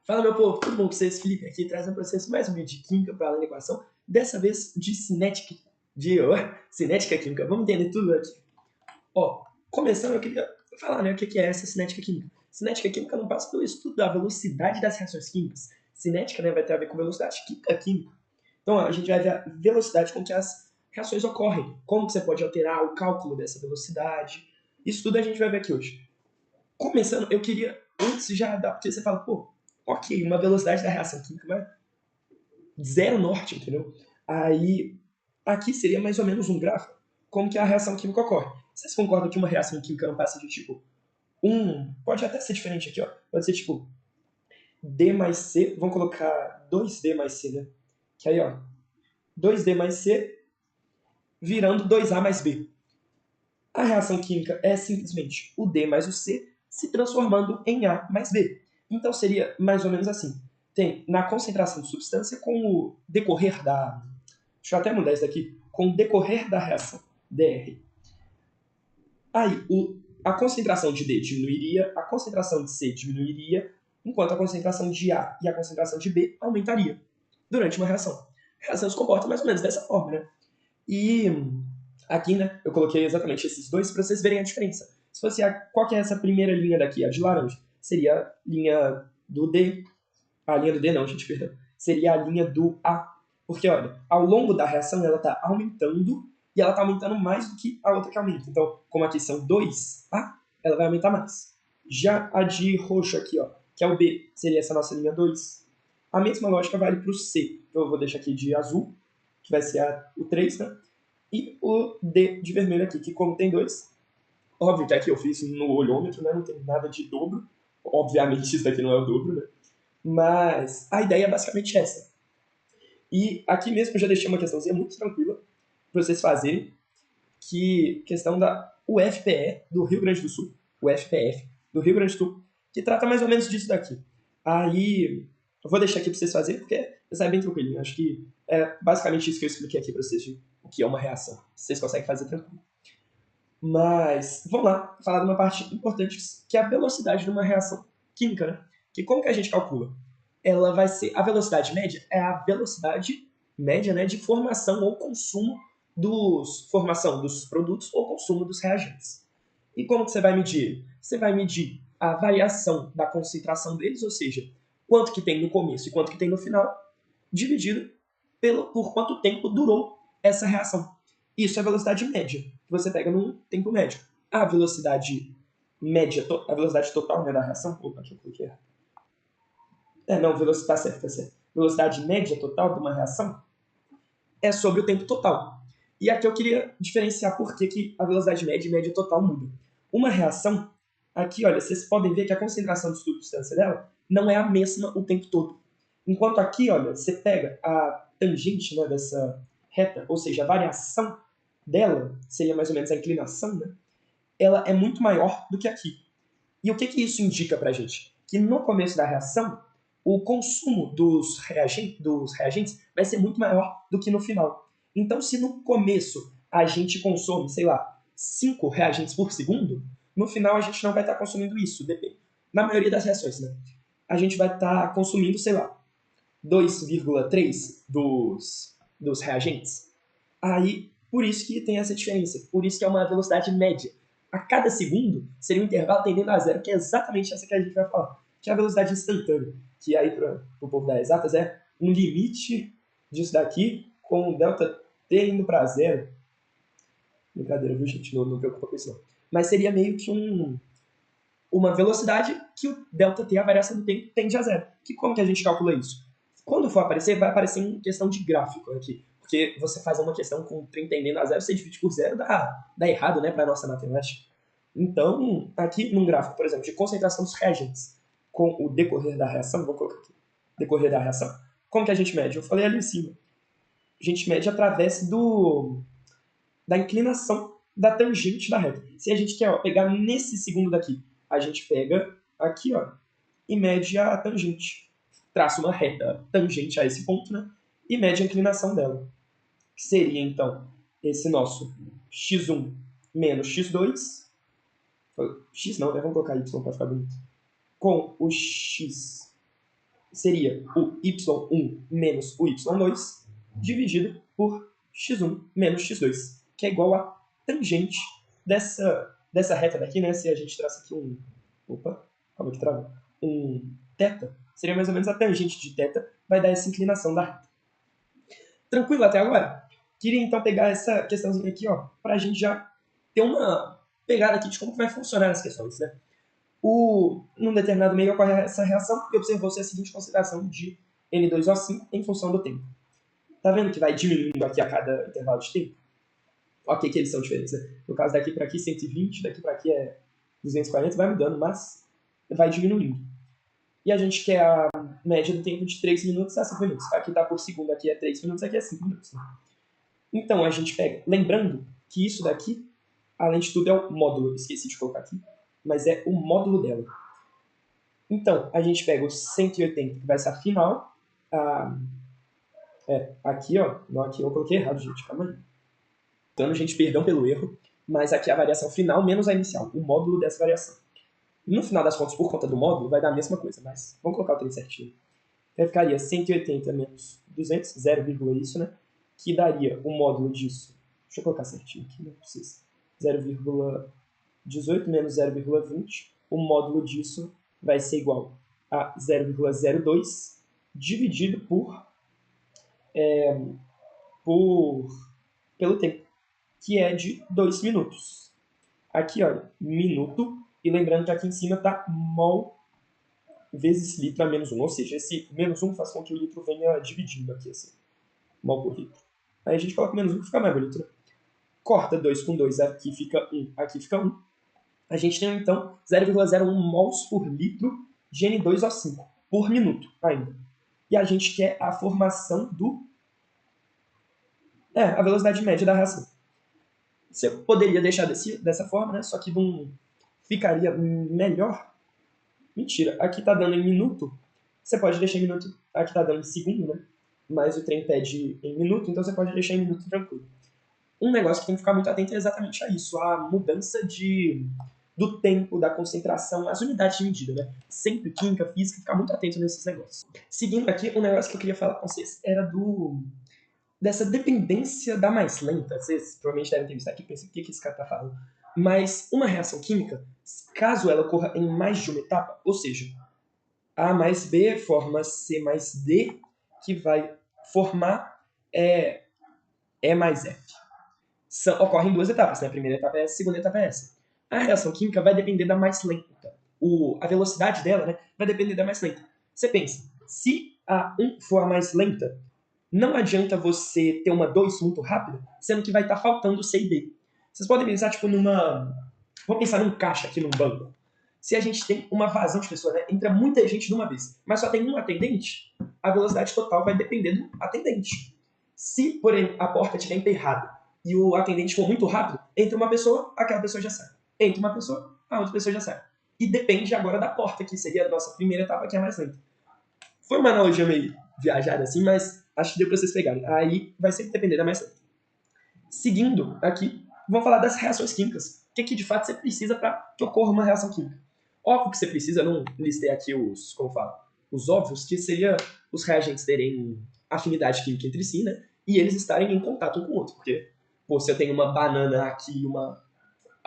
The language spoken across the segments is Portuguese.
Fala, meu povo, tudo bom com vocês? Felipe aqui, trazendo para vocês mais um vídeo de química para além da equação, dessa vez de cinética química. Vamos entender tudo aqui. Ó, começando, eu queria falar, né, o que é essa cinética química. Cinética química não passa pelo estudo da velocidade das reações químicas. Cinética, né, vai ter a ver com velocidade química. Então, a gente vai ver a velocidade com que as reações ocorrem, como que você pode alterar o cálculo dessa velocidade. Isso tudo a gente vai ver aqui hoje. Começando, eu queria, antes já dar, porque você fala, pô, ok, uma velocidade da reação química, mas zero norte, entendeu? Aí, aqui seria mais ou menos um gráfico, como que a reação química ocorre. Vocês concordam que uma reação química não passa de tipo pode até ser diferente aqui, ó. Pode ser tipo D mais C, vamos colocar 2D mais C, né? Que aí, ó, 2D mais C virando 2A mais B. A reação química é simplesmente o D mais o C se transformando em A mais B. Então seria mais ou menos assim. Tem na concentração de substância com o decorrer da... Deixa eu até mudar isso daqui. Com o decorrer da reação, DR. Aí a concentração de D diminuiria, a concentração de C diminuiria, enquanto a concentração de A e a concentração de B aumentaria durante uma reação. A reação se comporta mais ou menos dessa forma, né? E aqui, né, eu coloquei exatamente esses dois para vocês verem a diferença. Se fosse qual que é essa primeira linha daqui, a de laranja? Seria a linha do D. A linha do D não, gente, perdão. Seria a linha do A. Porque, olha, ao longo da reação ela está aumentando e ela está aumentando mais do que a outra que aumenta. Então, como aqui são 2A, ela vai aumentar mais. Já a de roxo aqui, ó, que é o B, seria essa nossa linha 2. A mesma lógica vale para o C. Então, eu vou deixar aqui de azul, que vai ser o 3, né? E o D de vermelho aqui, que como tem 2, óbvio que aqui eu fiz no olhômetro, né? Não tem nada de dobro. Obviamente isso daqui não é o dobro, né? Mas a ideia é basicamente essa. E aqui mesmo eu já deixei uma questãozinha muito tranquila para vocês fazerem, que questão da UFPE do Rio Grande do Sul, UFPF do Rio Grande do Sul, que trata mais ou menos disso daqui. Aí eu vou deixar aqui para vocês fazerem, porque sai bem tranquilinho. Acho que é basicamente isso que eu expliquei aqui para vocês, de o que é uma reação. Vocês conseguem fazer tranquilo. Mas vamos lá, falar de uma parte importante, que é a velocidade de uma reação química, né? Que como que a gente calcula? Ela vai ser, a velocidade média é a velocidade média, né, de formação ou consumo dos produtos ou consumo dos reagentes. E como que você vai medir? Você vai medir a variação da concentração deles, ou seja, quanto que tem no começo e quanto que tem no final, dividido por quanto tempo durou essa reação. Isso é a velocidade média, que você pega num tempo médio. A velocidade média, a velocidade total, né, da reação... Opa, aqui eu coloquei errado. Não, velocidade, tá certo, tá certo. Velocidade média total de uma reação é sobre o tempo total. E aqui eu queria diferenciar por que a velocidade média e média total muda. Uma reação, aqui, olha, vocês podem ver que a concentração de substância dela não é a mesma o tempo todo. Enquanto aqui, olha, você pega a tangente, né, dessa reta, ou seja, a variação dela, seria mais ou menos a inclinação, né, ela é muito maior do que aqui. E o que isso indica para a gente? Que no começo da reação, o consumo dos reagentes vai ser muito maior do que no final. Então, se no começo a gente consome, sei lá, 5 reagentes por segundo, no final a gente não vai estar consumindo isso. Depende. Na maioria das reações, né? A gente vai estar consumindo, sei lá, 2,3 dos reagentes. Aí, por isso que tem essa diferença. Por isso que é uma velocidade média. A cada segundo seria um intervalo tendendo a zero, que é exatamente essa que a gente vai falar. Que é a velocidade instantânea. Que aí, para o povo das exatas, é um limite disso daqui com o delta t indo para zero. Brincadeira, viu, gente? Não preocupa com isso, não. Mas seria meio que uma velocidade que o delta t, a variação do tempo, tende a zero. Que como que a gente calcula isso? Quando for aparecer, vai aparecer em questão de gráfico aqui. Porque você faz uma questão com 30 tendendo a zero, você divide por zero, dá errado, né, para a nossa matemática. Então, aqui num gráfico, por exemplo, de concentração dos reagentes com o decorrer da reação, vou colocar aqui, decorrer da reação, como que a gente mede? Eu falei ali em cima. A gente mede através da inclinação da tangente da reta. Se a gente quer pegar nesse segundo daqui, a gente pega aqui, ó, e mede a tangente. Traça uma reta tangente a esse ponto, né? E mede a inclinação dela. Que seria, então, esse nosso x1 menos x2. X não, né? Vamos colocar y para ficar bonito. Com o x seria o y1 menos o y2 dividido por x1 menos x2, que é igual a tangente dessa reta daqui, né? Se a gente traça aqui um... Opa, calma que travou. Um θ, seria mais ou menos a tangente de θ, vai dar essa inclinação da reta. Tranquilo até agora? Queria então pegar essa questãozinha aqui, ó, para a gente já ter uma pegada aqui de como vai funcionar as questões, né? Num determinado meio ocorre essa reação e observou-se a seguinte consideração de N2O5 em função do tempo. Tá vendo que vai diminuindo aqui a cada intervalo de tempo? Ok, que eles são diferentes, né? No caso daqui para aqui 120, daqui para aqui é 240, vai mudando, mas vai diminuindo. E a gente quer a média do tempo de 3 minutos a 5 minutos. Aqui está por segundo, aqui é 3 minutos, aqui é 5 minutos. Né? Então a gente pega, lembrando que isso daqui, além de tudo, é o módulo, esqueci de colocar aqui, mas é o módulo dela. Então a gente pega o 180, que vai ser a final. Aqui, ó, não, aqui eu coloquei errado, gente, calma aí. Então, gente, perdão pelo erro, mas aqui é a variação final menos a inicial, o módulo dessa variação. No final das contas, por conta do módulo, vai dar a mesma coisa, mas vamos colocar o 3 certinho. Então, ficaria 180 menos 200, 0, isso, né? Que daria o módulo disso. Deixa eu colocar certinho aqui, não precisa. 0,18 menos 0,20. O módulo disso vai ser igual a 0,02 dividido pelo tempo, que é de 2 minutos. Aqui, olha, minuto. E lembrando que aqui em cima está mol vezes litro a menos 1. Ou seja, esse menos 1 faz com que o litro venha dividindo aqui, assim. Mol por litro. Aí a gente coloca menos 1 que fica mais bonito, né? Corta 2 com 2, aqui fica 1, aqui fica 1. A gente tem, então, 0,01 mols por litro de N2O5 por minuto ainda. E a gente quer a formação a velocidade média da reação. Você poderia deixar dessa forma, né? Só que não ficaria melhor. Mentira, aqui está dando em minuto. Você pode deixar em minuto. Aqui está dando em segundo, né? Mas o trem pede em minuto, então você pode deixar em minuto tranquilo. Um negócio que tem que ficar muito atento é exatamente a isso, a mudança do tempo, da concentração, as unidades de medida, né? Sempre química, física, ficar muito atento nesses negócios. Seguindo aqui, um negócio que eu queria falar com vocês era dessa dependência da mais lenta. Vocês provavelmente devem ter visto aqui, pensei, o que esse cara está falando? Mas uma reação química, caso ela ocorra em mais de uma etapa, ou seja, A mais B forma C mais D, que vai formar E mais F. Ocorre em duas etapas, né? A primeira etapa é essa, a segunda etapa é essa. A reação química vai depender da mais lenta. A velocidade dela, né, vai depender da mais lenta. Você pensa, se a 1 for a mais lenta, não adianta você ter uma 2 muito rápida, sendo que vai estar faltando C e D. Vocês podem pensar, tipo, vamos pensar num caixa aqui num banco. Se a gente tem uma vazão de pessoas, né, entra muita gente de uma vez, mas só tem um atendente, a velocidade total vai depender do atendente. Se, porém, a porta estiver emperrada e o atendente for muito rápido, entra uma pessoa, aquela pessoa já sai. Entra uma pessoa, a outra pessoa já sai. E depende agora da porta, que seria a nossa primeira etapa, que é a mais lenta. Foi uma analogia meio viajada assim, mas acho que deu para vocês pegarem. Aí vai sempre depender da mais lenta. Seguindo aqui, vamos falar das reações químicas. O que de fato você precisa para que ocorra uma reação química? Óbvio que você precisa, não listei aqui os óbvios, que seria os reagentes terem afinidade química entre si, né? E eles estarem em contato um com o outro. Porque, se eu tenho uma banana aqui e uma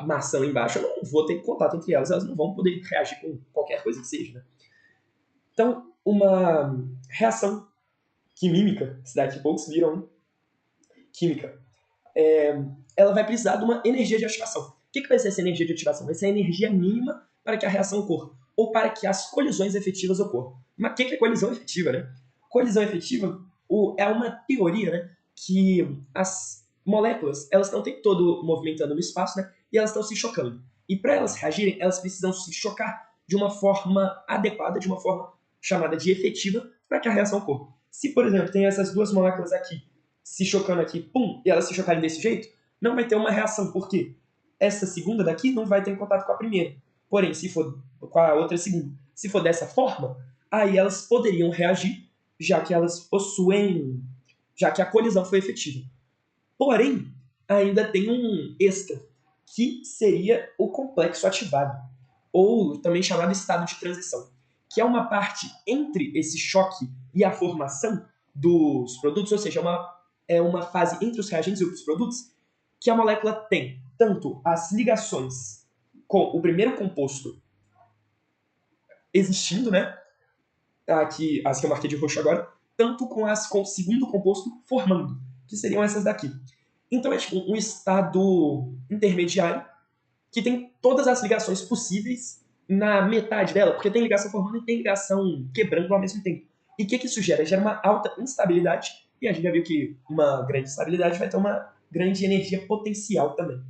maçã embaixo, eu não vou ter contato entre elas não vão poder reagir com qualquer coisa que seja, né? Então, uma reação química, se daqui a poucos viram química, ela vai precisar de uma energia de ativação. O que vai ser essa energia de ativação? Vai ser a energia mínima para que a reação ocorra, ou para que as colisões efetivas ocorram. Mas o que é colisão efetiva, né? Colisão efetiva é uma teoria, né, que as moléculas elas estão o tempo todo movimentando no espaço, né, e elas estão se chocando. E para elas reagirem, elas precisam se chocar de uma forma adequada, de uma forma chamada de efetiva, para que a reação ocorra. Se, por exemplo, tem essas duas moléculas aqui se chocando aqui, pum, e elas se chocarem desse jeito, não vai ter uma reação. Por quê? Essa segunda daqui não vai ter em contato com a primeira. Porém, se for com a outra segunda, se for dessa forma, aí elas poderiam reagir, já que elas possuem, já que a colisão foi efetiva. Porém, ainda tem um extra, que seria o complexo ativado, ou também chamado estado de transição, que é uma parte entre esse choque e a formação dos produtos, ou seja, é uma fase entre os reagentes e os produtos, que a molécula tem tanto as ligações com o primeiro composto existindo, né? Aqui, as que eu marquei de roxo agora, tanto com o segundo composto formando, que seriam essas daqui. Então é tipo um estado intermediário que tem todas as ligações possíveis na metade dela, porque tem ligação formando e tem ligação quebrando ao mesmo tempo. E o que isso gera? Gera uma alta instabilidade, e a gente já viu que uma grande estabilidade vai ter uma grande energia potencial também.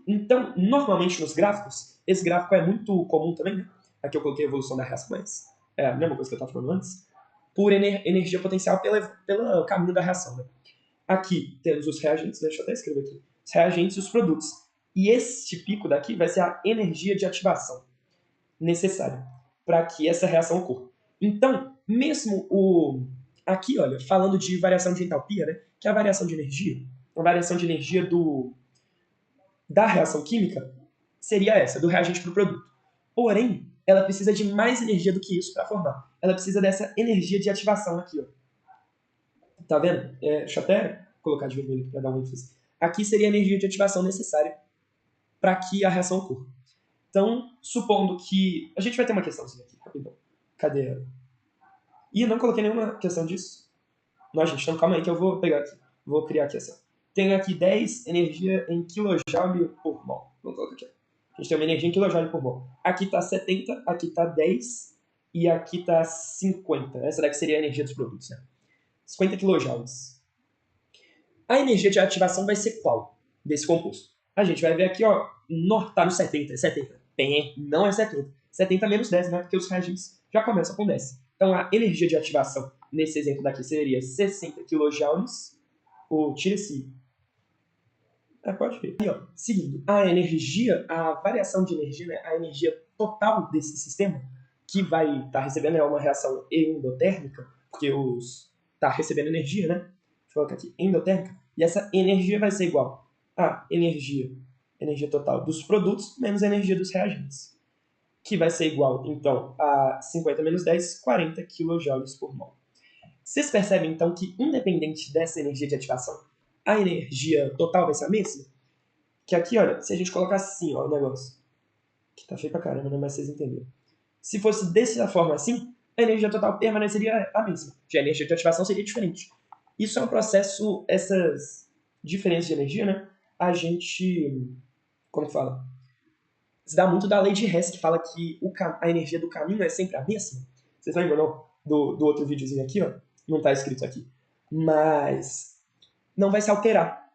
Então, normalmente nos gráficos, esse gráfico é muito comum também, né? Aqui eu coloquei a evolução da reação, mas é a mesma coisa que eu estava falando antes, por energia potencial pelo caminho da reação, né? Aqui temos os reagentes, deixa eu até escrever aqui, os reagentes e os produtos. E este pico daqui vai ser a energia de ativação necessária para que essa reação ocorra. Então, mesmo aqui, olha, falando de variação de entalpia, né, que é a variação de energia, a variação de energia da reação química seria essa, do reagente para o produto. Porém, ela precisa de mais energia do que isso para formar. Ela precisa dessa energia de ativação aqui, ó. Tá vendo? Deixa eu até colocar de vermelho para dar um ênfase. Aqui seria a energia de ativação necessária para que a reação ocorra. Então, supondo que... A gente vai ter uma questãozinha aqui, rapidão. Cadê ela? Ih, eu não coloquei nenhuma questão disso. Não, gente, então calma aí que eu vou pegar aqui. Vou criar aqui essa. Tenho aqui 10 energia em kJ por mol. Vou colocar aqui. A gente tem uma energia em kJ por mol. Aqui está 70, aqui está 10 e aqui está 50. Essa daqui seria a energia dos produtos, né? 50 kJ. A energia de ativação vai ser qual desse composto? A gente vai ver aqui, ó, tá no 70, é 70. Não é 70. 70 menos 10, né? Porque os reagentes já começam com 10. Então a energia de ativação nesse exemplo daqui seria 60 kJ. Tira esse... pode ver. Aí, ó, seguindo, a variação de energia, né, a energia total desse sistema, que vai estar recebendo uma reação endotérmica, porque está recebendo energia, né? Deixa eu colocar aqui, endotérmica, e essa energia vai ser igual a energia total dos produtos menos a energia dos reagentes, que vai ser igual, então, a 50 menos 10, 40 kJ por mol. Vocês percebem, então, que independente dessa energia de ativação, a energia total vai ser a mesma? Que aqui, olha, se a gente colocar assim, ó, o negócio, que tá feio pra caramba, né, mas vocês entenderam. Se fosse dessa forma assim, a energia total permaneceria a mesma. Já a energia de ativação seria diferente. Isso é um processo, essas diferenças de energia, né, a gente, como fala? Se dá muito da lei de Hess, que fala que a energia do caminho é sempre a mesma. Vocês lembram, não? Do outro videozinho aqui, ó? Não tá escrito aqui. Mas não vai se alterar.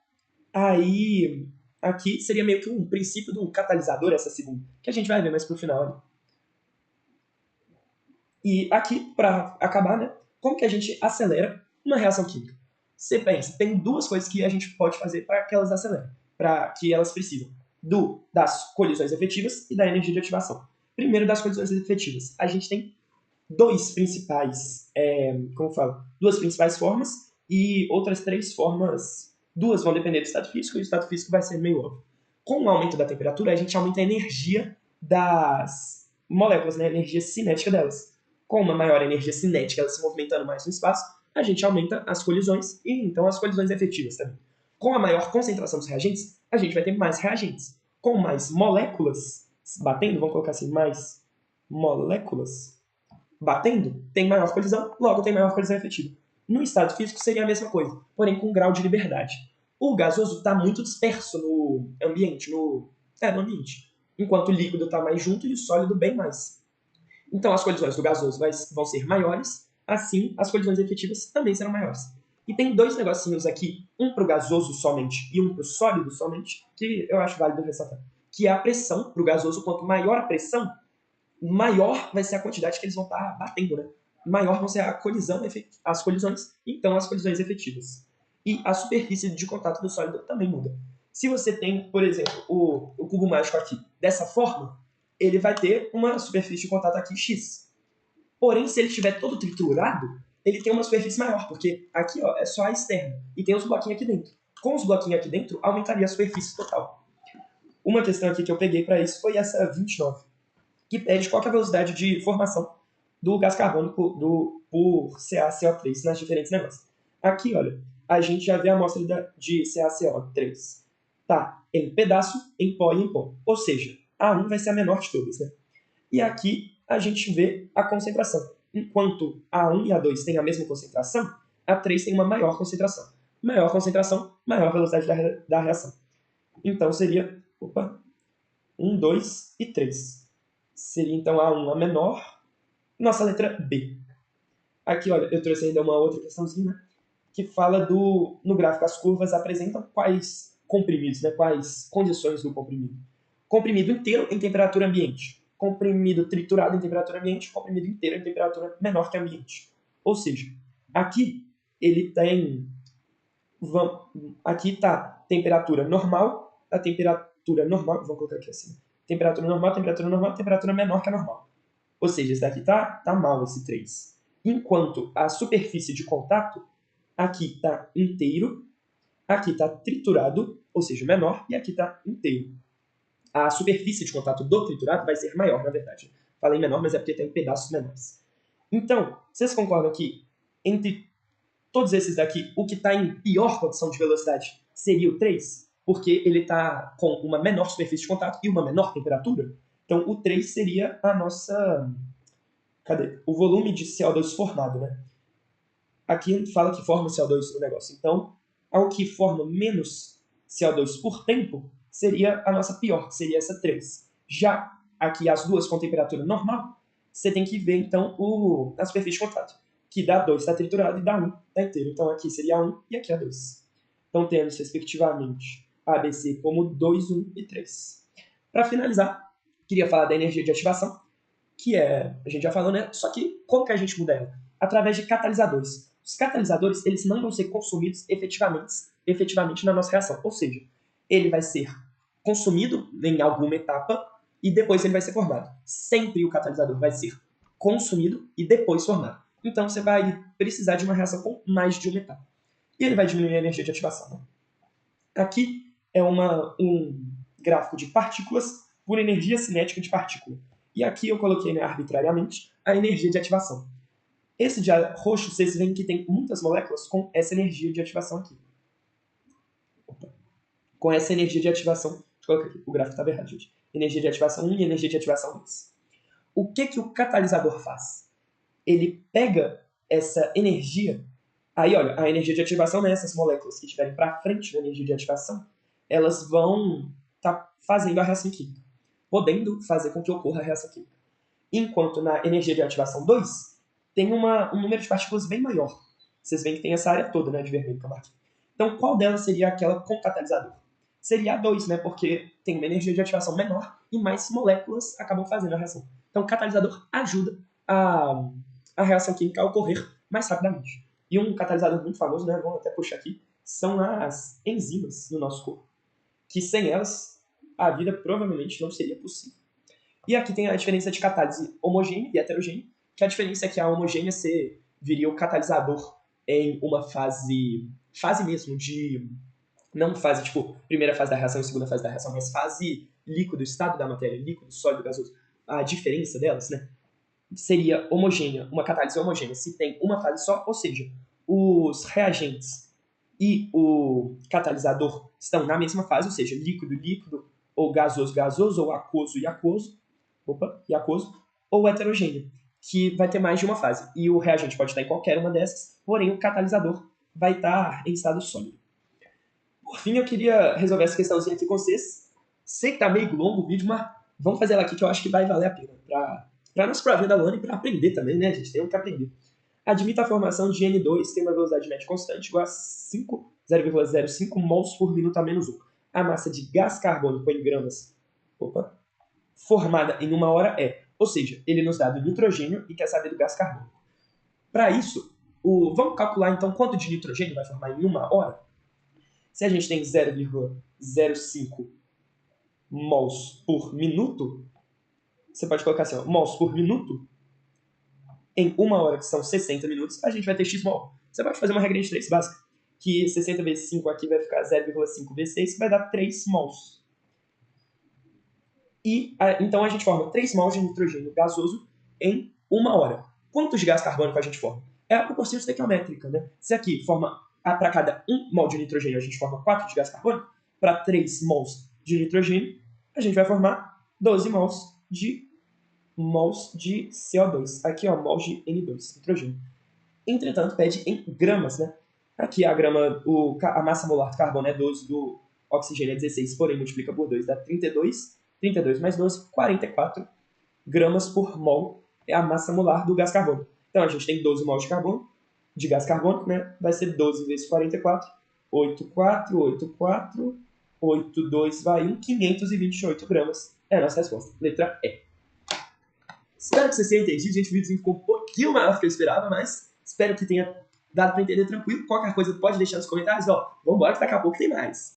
Aí, aqui seria meio que um princípio do catalisador, essa segunda, que a gente vai ver mais pro final, né? E aqui, para acabar, né? Como que a gente acelera uma reação química? Você pensa, tem duas coisas que a gente pode fazer para que elas acelerem, para que elas precisam das colisões efetivas e da energia de ativação. Primeiro, das colisões efetivas. A gente tem duas principais formas e outras três formas. Duas vão depender do estado físico e o estado físico vai ser meio óbvio. Com o aumento da temperatura, a gente aumenta a energia das moléculas, né? A energia cinética delas. Com uma maior energia cinética, elas se movimentando mais no espaço, a gente aumenta as colisões e então as colisões efetivas também. Com a maior concentração dos reagentes, a gente vai ter mais reagentes. Com mais moléculas batendo, vamos colocar assim, mais moléculas batendo, tem maior colisão, logo tem maior colisão efetiva. No estado físico seria a mesma coisa, porém com grau de liberdade. O gasoso está muito disperso no ambiente, no ambiente, enquanto o líquido está mais junto e o sólido bem mais. Então as colisões do gasoso vão ser maiores, assim as colisões efetivas também serão maiores. E tem dois negocinhos aqui, um para o gasoso somente e um para o sólido somente, que eu acho válido ressaltar. Que é a pressão para o gasoso. Quanto maior a pressão, maior vai ser a quantidade que eles vão estar batendo, né? Maior vão ser as colisões, então as colisões efetivas. E a superfície de contato do sólido também muda. Se você tem, por exemplo, o cubo mágico aqui dessa forma, ele vai ter uma superfície de contato aqui X. Porém, se ele estiver todo triturado, ele tem uma superfície maior, porque aqui ó, é só a externa, e tem os bloquinhos aqui dentro. Com os bloquinhos aqui dentro, aumentaria a superfície total. Uma questão aqui que eu peguei para isso foi essa 29, que pede qual que é a velocidade de formação do gás carbônico por CaCO3 nas diferentes negócios. Aqui, olha, a gente já vê a amostra de CaCO3. Tá em pedaço, em pó e em pó. Ou seja, A1 vai ser a menor de todas, né? E aqui a gente vê a concentração. Enquanto A1 e A2 têm a mesma concentração, A3 tem uma maior concentração. Maior concentração, maior velocidade da reação. Então seria 1, 2 e 3. Seria então A1 a menor, nossa letra B. Aqui, olha, eu trouxe ainda uma outra questãozinha, né, que fala no gráfico, as curvas apresentam quais comprimidos, né, quais condições do comprimido. Comprimido inteiro em temperatura ambiente. Comprimido triturado em temperatura ambiente. Comprimido inteiro em temperatura menor que ambiente. Ou seja, aqui ele tem... Aqui está temperatura normal, a temperatura normal, vamos colocar aqui assim, temperatura normal, temperatura menor que a normal. Ou seja, esse daqui tá mal, esse 3. Enquanto a superfície de contato, aqui está inteiro, aqui está triturado, ou seja, menor, e aqui está inteiro. A superfície de contato do triturado vai ser maior, na verdade. Falei menor, mas é porque tem pedaços menores. Então, vocês concordam que entre todos esses daqui, o que está em pior condição de velocidade seria o 3? Porque ele está com uma menor superfície de contato e uma menor temperatura? Então, o 3 seria a nossa... Cadê? O volume de CO2 formado, né? Aqui fala que forma CO2 no negócio. Então, ao que forma menos CO2 por tempo, seria a nossa pior, que seria essa 3. Já aqui as duas com temperatura normal, você tem que ver, então, a superfície de contato, que dá 2 está triturado e dá 1 está inteiro. Então, aqui seria 1 e aqui é 2. Então, temos, respectivamente, A, B, C como 2, 1 e 3. Para finalizar, queria falar da energia de ativação, que é, a gente já falou, né? Só que como que a gente muda ela? Através de catalisadores. Os catalisadores, eles não vão ser consumidos efetivamente na nossa reação. Ou seja, ele vai ser consumido em alguma etapa e depois ele vai ser formado. Sempre o catalisador vai ser consumido e depois formado. Então você vai precisar de uma reação com mais de uma etapa. E ele vai diminuir a energia de ativação. Né? Aqui é um gráfico de partículas por energia cinética de partícula. E aqui eu coloquei, né, arbitrariamente a energia de ativação. Esse de roxo, vocês veem que tem muitas moléculas com essa energia de ativação aqui. Com essa energia de ativação, deixa eu colocar aqui, o gráfico estava errado, gente. Energia de ativação 1 e energia de ativação 2. O que o catalisador faz? Ele pega essa energia, aí olha, a energia de ativação, né, essas moléculas que estiverem para frente da energia de ativação, elas vão estar fazendo a reação química, podendo fazer com que ocorra a reação química. Enquanto na energia de ativação 2, tem um número de partículas bem maior. Vocês veem que tem essa área toda, né, de vermelho que eu marquei. Então, qual delas seria aquela com catalisador? Seria a 2, né, porque tem uma energia de ativação menor e mais moléculas acabam fazendo a reação. Então, o catalisador ajuda a reação química a ocorrer mais rapidamente. E um catalisador muito famoso, né, vamos até puxar aqui, são as enzimas no nosso corpo, que sem elas a vida provavelmente não seria possível. E aqui tem a diferença de catálise homogênea e heterogênea, que a diferença é que a homogênea você viria o catalisador em uma fase mesmo de... Não fase, tipo, primeira fase da reação e segunda fase da reação, mas fase líquido, estado da matéria, líquido, sólido, gasoso. A diferença delas, né, seria homogênea, uma catálise homogênea, se tem uma fase só, ou seja, os reagentes e o catalisador estão na mesma fase, ou seja, líquido, líquido, ou gasoso, gasoso, ou aquoso e aquoso, ou heterogêneo, que vai ter mais de uma fase. E o reagente pode estar em qualquer uma dessas, porém o catalisador vai estar em estado sólido. Por fim, eu queria resolver essa questãozinha aqui com vocês. Sei que tá meio longo o vídeo, mas vamos fazer ela aqui que eu acho que vai valer a pena. Para nossa provinha da Luana e para aprender também, né, gente? Tem que aprender. Admita a formação de N2 tem uma velocidade média constante igual a 0,05 mols por minuto a menos 1. A massa de gás carbônico em gramas formada em uma hora é... Ou seja, ele nos dá do nitrogênio e quer saber do gás carbônico. Para isso, vamos calcular então quanto de nitrogênio vai formar em uma hora? Se a gente tem 0,05 mols por minuto, você pode colocar assim, ó, mols por minuto, em uma hora, que são 60 minutos, a gente vai ter x mol. Você pode fazer uma regra de 3 básica, que 60 vezes 5 aqui vai ficar 0,5 vezes 6, que vai dar 3 mols. E então a gente forma 3 mols de nitrogênio gasoso em uma hora. Quantos de gás carbônico a gente forma? É a proporção estequiométrica, né? Se aqui forma, para cada 1 mol de nitrogênio, a gente forma 4 de gás carbônico, para 3 mols de nitrogênio, a gente vai formar 12 mols de CO2. Aqui, ó, mols de N2, nitrogênio. Entretanto, pede em gramas, né? Aqui a grama, a massa molar do carbono é 12, do oxigênio é 16, porém multiplica por 2 dá 32. 32 mais 12, 44 gramas por mol é a massa molar do gás carbônico. Então a gente tem 12 mols de carbono, de gás carbônico, né? Vai ser 12 vezes 44, 84, 84, 82 vai 1, 528 gramas. É a nossa resposta. Letra E. Espero que vocês tenham entendido. Gente, o vídeo ficou um pouquinho maior do que eu esperava, mas espero que tenha dado para entender tranquilo. Qualquer coisa pode deixar nos comentários. Ó, vambora que daqui a pouco tem mais.